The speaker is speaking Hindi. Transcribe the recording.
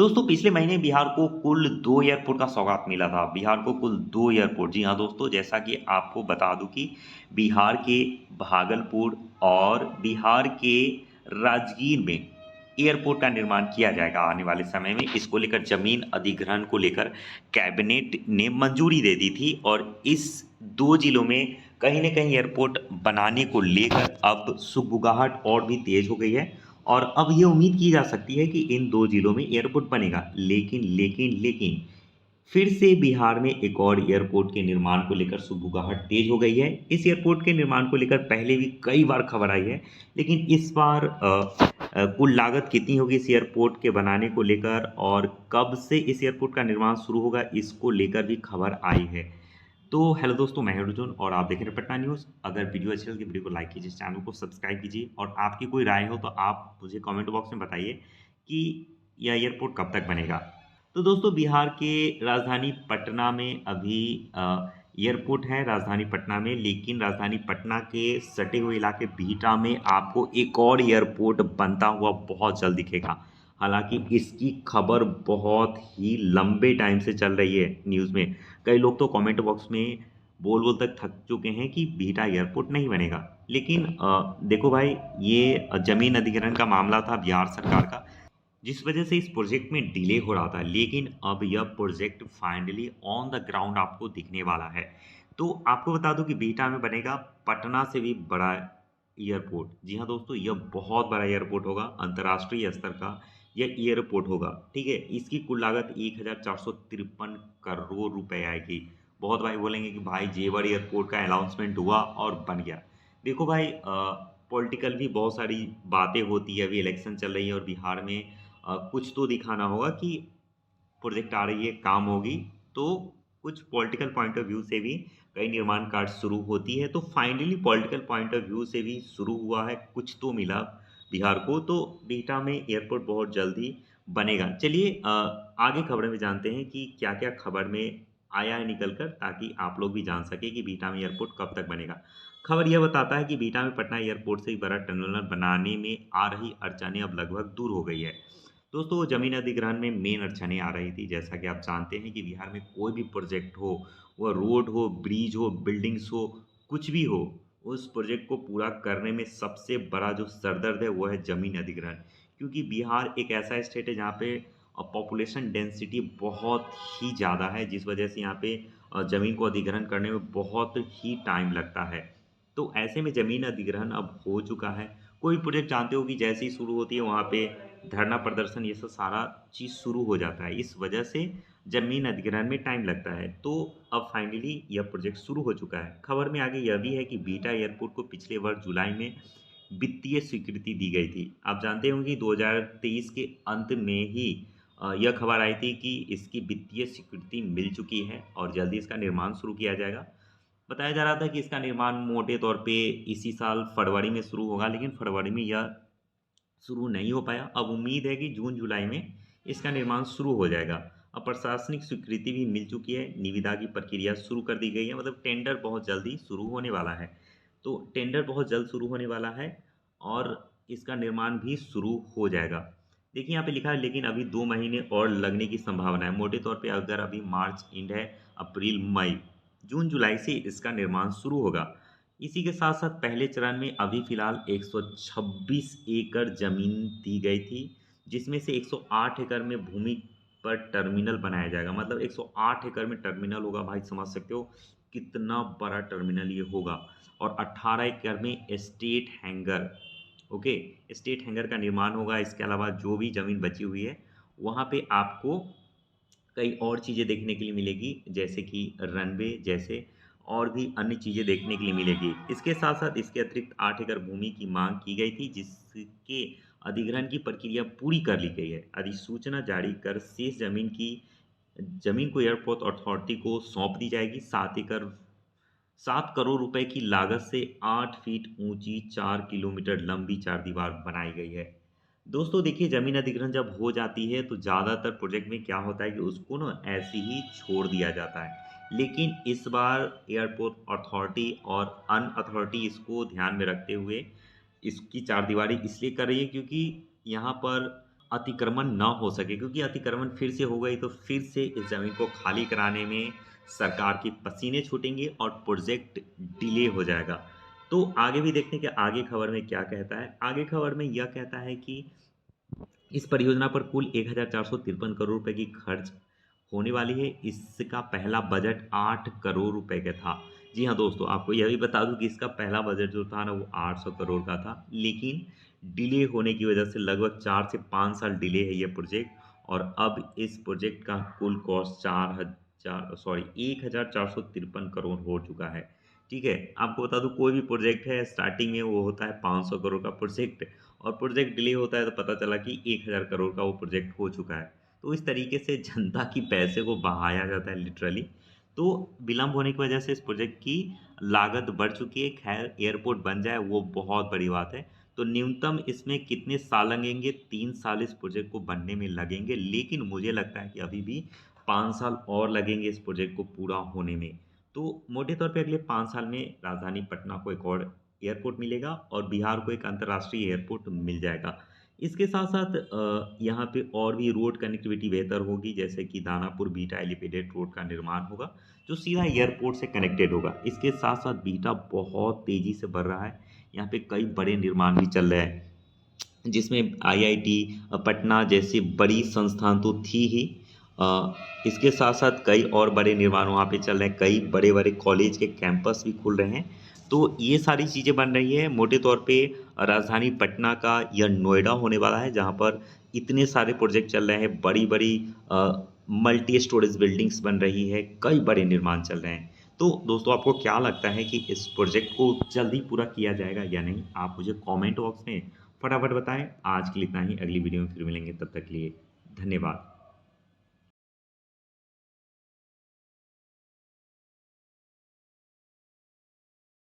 दोस्तों पिछले महीने बिहार को कुल 2 एयरपोर्ट का सौगात मिला था। बिहार को कुल 2 एयरपोर्ट, जी हाँ दोस्तों, जैसा कि आपको बता दूं कि बिहार के भागलपुर और बिहार के राजगीर में एयरपोर्ट का निर्माण किया जाएगा आने वाले समय में। इसको लेकर जमीन अधिग्रहण को लेकर कैबिनेट ने मंजूरी दे दी थी और इस 2 जिलों में कहीं न कहीं एयरपोर्ट बनाने को लेकर अब सुगबुगाहट और भी तेज हो गई है और अब ये उम्मीद की जा सकती है कि इन 2 जिलों में एयरपोर्ट बनेगा। लेकिन फिर से बिहार में एक और एयरपोर्ट के निर्माण को लेकर सुगबुगाहट तेज हो गई है। इस एयरपोर्ट के निर्माण को लेकर पहले भी कई बार खबर आई है, लेकिन इस बार कुल लागत कितनी होगी इस एयरपोर्ट के बनाने को लेकर और कब से इस एयरपोर्ट का निर्माण शुरू होगा, इसको लेकर भी खबर आई है। तो हेलो दोस्तों, मैं हूं अर्जुन और आप देख रहे हैं पटना न्यूज़। अगर वीडियो अच्छी लगी वीडियो को लाइक कीजिए, चैनल को सब्सक्राइब कीजिए और आपकी कोई राय हो तो आप मुझे कमेंट बॉक्स में बताइए कि यह एयरपोर्ट कब तक बनेगा। तो दोस्तों बिहार के राजधानी पटना में अभी एयरपोर्ट है राजधानी पटना में, लेकिन राजधानी पटना के सटे हुए इलाके बिहटा में आपको एक और एयरपोर्ट बनता हुआ बहुत जल्द दिखेगा। हालांकि इसकी खबर बहुत ही लंबे टाइम से चल रही है न्यूज़ में। कई लोग तो कमेंट बॉक्स में बोल बोल तक थक चुके हैं कि बिहटा एयरपोर्ट नहीं बनेगा। लेकिन देखो भाई, ये जमीन अधिग्रहण का मामला था बिहार सरकार का, जिस वजह से इस प्रोजेक्ट में डिले हो रहा था। लेकिन अब यह project finally on the ground आपको दिखने वाला है। तो आपको बता दूं कि बिहटा में बनेगा पटना से भी बड़ा एयरपोर्ट। जी हाँ दोस्तों, यह बहुत बड़ा एयरपोर्ट होगा, अंतर्राष्ट्रीय स्तर का यह एयरपोर्ट होगा। ठीक है, इसकी कुल लागत 1453 करोड़ रुपए आएगी। बहुत भाई बोलेंगे कि भाई जेवर एयरपोर्ट का अनाउंसमेंट हुआ और बन गया। देखो भाई, पॉलिटिकल भी बहुत सारी बातें होती है, अभी इलेक्शन चल रही है और बिहार में कुछ तो दिखाना होगा कि प्रोजेक्ट आ रही है, काम होगी। तो कुछ पॉलिटिकल पॉइंट ऑफ व्यू से भी कई निर्माण कार्य शुरू होती है। तो finally political point of view से भी शुरू हुआ है, कुछ तो मिला बिहार को। तो बिहटा में एयरपोर्ट बहुत जल्दी बनेगा। चलिए आगे खबरें में जानते हैं कि क्या क्या खबर में आया है निकल कर, ताकि आप लोग भी जान सके कि बिहटा में एयरपोर्ट कब तक बनेगा। खबर यह बताता है कि बिहटा में पटना एयरपोर्ट से भी बड़ा टर्मिनल बनाने में आ रही अड़चनें अब लगभग दूर हो गई है। दोस्तों जमीन अधिग्रहण में मेन अड़चनें आ रही थी, जैसा कि आप जानते हैं कि बिहार में कोई भी प्रोजेक्ट हो, वह रोड हो, ब्रिज हो, बिल्डिंग्स हो, कुछ भी हो, उस प्रोजेक्ट को पूरा करने में सबसे बड़ा जो सरदर्द है वो है जमीन अधिग्रहण। क्योंकि बिहार एक ऐसा स्टेट है जहाँ पे पॉपुलेशन डेंसिटी बहुत ही ज़्यादा है, जिस वजह से यहाँ पे ज़मीन को अधिग्रहण करने में बहुत ही टाइम लगता है। तो ऐसे में ज़मीन अधिग्रहण अब हो चुका है। कोई प्रोजेक्ट जानते हो कि जैसे ही शुरू होती है वहाँ पे धरना प्रदर्शन ये सब सारा चीज़ शुरू हो जाता है। इस वजह से ज़मीन अधिग्रहण में टाइम लगता है। तो अब फाइनली यह प्रोजेक्ट शुरू हो चुका है। खबर में आगे यह भी है कि बिहटा एयरपोर्ट को पिछले वर्ष जुलाई में वित्तीय स्वीकृति दी गई थी। आप जानते होंगे 2023 के अंत में ही यह खबर आई थी कि इसकी वित्तीय स्वीकृति मिल चुकी है और जल्दी इसका निर्माण शुरू किया जाएगा। बताया जा रहा था कि इसका निर्माण मोटे तौर पे इसी साल फरवरी में शुरू होगा, लेकिन फरवरी में यह शुरू नहीं हो पाया। अब उम्मीद है कि जून जुलाई में इसका निर्माण शुरू हो जाएगा। अब प्रशासनिक स्वीकृति भी मिल चुकी है, निविदा की प्रक्रिया शुरू कर दी गई है, मतलब टेंडर बहुत जल्दी शुरू होने वाला है। तो टेंडर बहुत जल्द शुरू होने वाला है और इसका निर्माण भी शुरू हो जाएगा। देखिए यहाँ पे लिखा है लेकिन अभी 2 महीने और लगने की संभावना है। मोटे तौर पे अगर अभी मार्च एंड है, अप्रैल मई जून जुलाई से इसका निर्माण शुरू होगा। इसी के साथ साथ पहले चरण में अभी फिलहाल 126 एकड़ जमीन दी गई थी, जिसमें से 108 एकड़ में भूमि पर टर्मिनल बनाया जाएगा। मतलब 108 एकड़ में टर्मिनल होगा, भाई समझ सकते हो कितना बड़ा टर्मिनल ये होगा। और 18 एकड़ में state hangar, okay, state hangar का निर्माण होगा। इसके अलावा जो भी ज़मीन बची हुई है वहाँ पे आपको कई और चीज़ें देखने के लिए मिलेगी, जैसे कि रनवे जैसे और भी अन्य चीज़ें देखने के लिए मिलेगी। इसके साथ साथ इसके अतिरिक्त 8 एकड़ भूमि की मांग की गई थी, जिसके अधिग्रहण की प्रक्रिया पूरी कर ली गई है। अधिसूचना जारी कर शेष जमीन को एयरपोर्ट अथॉरिटी को सौंप दी जाएगी। 7 करोड़ रुपए की लागत से 8 फीट ऊंची 4 किलोमीटर लंबी चार दीवार बनाई गई है। दोस्तों देखिए, जमीन अधिग्रहण जब हो जाती है तो ज़्यादातर प्रोजेक्ट में क्या होता है कि उसको ना ऐसे ही छोड़ दिया जाता है। लेकिन इस बार एयरपोर्ट अथॉरिटी और अन अथॉरिटी इसको ध्यान में रखते हुए इसकी चारदीवारी इसलिए कर रही है क्योंकि यहाँ पर अतिक्रमण ना हो सके, क्योंकि अतिक्रमण फिर से हो गई तो फिर से इस ज़मीन को खाली कराने में सरकार की पसीने छूटेंगे और प्रोजेक्ट डिले हो जाएगा। तो आगे भी देखते हैं कि आगे खबर में क्या कहता है। आगे खबर में यह कहता है कि इस परियोजना पर कुल 1453 करोड़ रुपए की खर्च होने वाली है। इसका पहला बजट 8 करोड़ रुपए का था। जी हाँ दोस्तों, आपको यह भी बता दूं कि इसका पहला बजट जो था ना वो 800 करोड़ का था, लेकिन डिले होने की वजह से लगभग 4 से 5 साल डिले है ये प्रोजेक्ट। और अब इस प्रोजेक्ट का कुल कॉस्ट 1453 करोड़ हो चुका है। ठीक है, आपको बता दूं कोई भी प्रोजेक्ट है स्टार्टिंग में वो होता है 500 करोड़ का प्रोजेक्ट, और प्रोजेक्ट डिले होता है तो पता चला कि 1000 करोड़ का वो प्रोजेक्ट हो चुका है। तो इस तरीके से जनता की पैसे को बहाया जाता है लिटरली। तो विलंब होने की वजह से इस प्रोजेक्ट की लागत बढ़ चुकी है। खैर, एयरपोर्ट बन जाए वो बहुत बड़ी बात है। तो न्यूनतम इसमें कितने साल लगेंगे? 3 साल इस प्रोजेक्ट को बनने में लगेंगे, लेकिन मुझे लगता है कि अभी भी 5 साल और लगेंगे इस प्रोजेक्ट को पूरा होने में। तो मोटे तौर पे अगले 5 साल में राजधानी पटना को एक और एयरपोर्ट मिलेगा और बिहार को एक अंतर्राष्ट्रीय एयरपोर्ट मिल जाएगा। इसके साथ-साथ यहाँ पे और भी रोड कनेक्टिविटी बेहतर होगी, जैसे कि दानापुर बीटा एलिवेटेड रोड का निर्माण होगा, जो सीधा एयरपोर्ट से कनेक्टेड होगा। इसके साथ-साथ बीटा बहुत तेज़ी से बढ़ रहा है। यहाँ पे कई बड़े निर्माण भी चल रहे हैं, जिसमें आईआईटी पटना जैसी बड़ी संस्थान तो थी ही। इसके साथ-साथ कई और बड़े निर्माण वहाँ पे चल रहे हैं, कई बड़े-बड़े कॉलेज के कैंपस भी खुल रहे हैं। तो ये सारी चीज़ें बन रही है। मोटे तौर पे राजधानी पटना का यह नोएडा होने वाला है, जहाँ पर इतने सारे प्रोजेक्ट चल रहे हैं, बड़ी-बड़ी मल्टी स्टोरेज बिल्डिंग्स बन रही है, कई बड़े निर्माण चल रहे हैं। तो दोस्तों, आपको क्या लगता है कि इस प्रोजेक्ट को जल्दी पूरा किया जाएगा या नहीं? आप मुझे कमेंट बॉक्स में फटाफट बताएं। आज के लिए इतना ही, अगली वीडियो में फिर मिलेंगे, तब तक के लिए धन्यवाद।